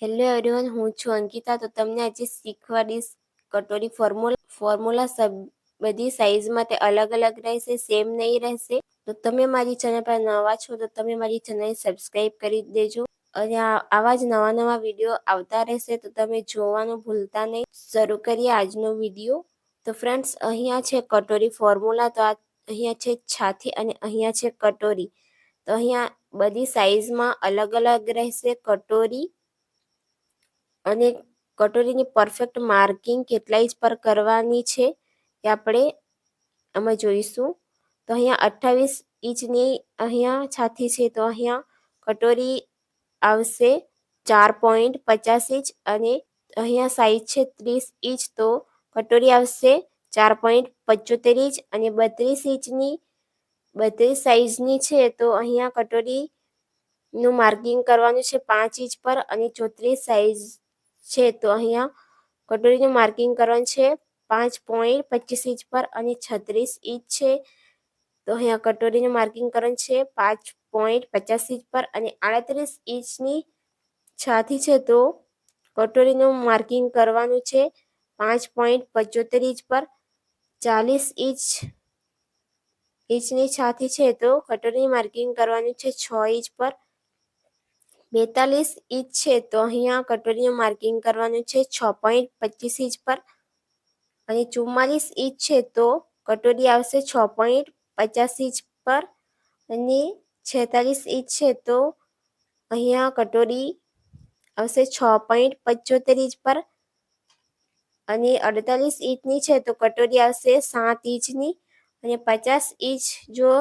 Hello everyone, હું છું અંકિતા. તો તમને આજે શીખવાડીશ કટોરી ફોર્મ્યુલા. બધી સાઇઝમાં તે અલગ અલગ રહેશે, સેમ નહીં રહેશે. તો તમે મારી ચેનલ પર નવા છો તો તમે મારી ચેનલ સબસ્ક્રાઈબ કરી દેજો. અને આવા જ નવા નવા વિડીયો આવતા રહેશે તો તમે જોવાનું ભૂલતા નહીં. શરૂ કરીએ આજનો વિડીયો. તો ફ્રેન્ડ્સ, અહીંયા છે કટોરી ફોર્મ્યુલા. તો અહીંયા છે છાથી અને અહીંયા છે કટોરી. તો અહીંયા બધી સાઇઝમાં અલગ અલગ રહેશે કટોરી. અને કટોરીની પરફેક્ટ માર્કિંગ કેટલા ઇંચ પર કરવાની છે એ આપણે આમાં જોઈશું. તો અહીંયા 28 ઇંચની અહીંયા છાતી છે. તો અહીંયા કટોરી આવશે 4.50 ઇંચ અને અહીંયા સાઈઝ છે 30 ઇંચ. તો કટોરી આવશે 4.75 ઇંચ અને 32 ઇંચની 32 સાઈઝની છે. તો અહીંયા કટોરીનું માર્કિંગ કરવાનું છે 5 ઇંચ પર અને 34 સાઈઝ છે. તો અહીંયા કટોરીનું માર્કિંગ કરવાનું છે 5.25 ઇંચ પર અને 36 ઇંચ છે. તો અહીંયા કટોરીનું માર્કિંગ કરવાનું છે 5.50 ઇંચ પર અને 38 ઇંચની છાતી છે. તો કટોરીનું માર્કિંગ કરવાનું છે 5.75 ઇંચ પર. 40 ઇંચની છાતી છે. તો કટોરીનું માર્કિંગ કરવાનું છે 6 ઇંચ પર. 42 ઇંચ છે. તો અહીંયા કટોરીનું માર્કિંગ કરવાનું છે 6.25 ઇંચ પર અને 44 ઇંચ છે. તો કટોરી આવશે 6.50 ઇંચ પર અને 46 ઇંચ છે. તો અહીંયા કટોરી આવશે 6.75 ઇંચ પર અને 48 ઇંચની છે. તો કટોરી આવશે 7 ઇંચની અને 50 ઇંચ જો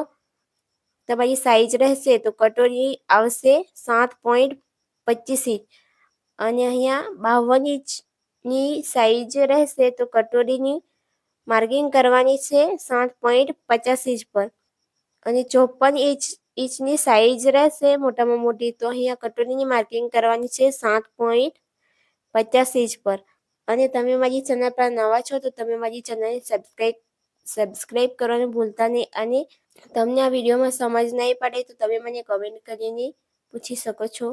તમારી સાઈઝ રહેશે તો કટોરી આવશે 7.25 ઇંચ અને અહીંયા 52 ઇંચની સાઈઝ રહેશે તો કટોરીની માર્કિંગ કરવાની છે 7.50 ઇંચ પર અને 54 ઇંચની સાઈઝ રહેશે મોટામાં મોટી. તો અહીંયા કટોરીની માર્કિંગ કરવાની છે 7.50 ઇંચ પર. અને તમે મારી ચેનલ પર નવા છો તો તમે મારી ચેનલને સબસ્ક્રાઈબ કરવાનું ભૂલતા નહીં. અને તમને આ વિડીયોમાં સમજ નહીં પડે તો તમે મને કમેન્ટ કરીને પૂછી શકો છો.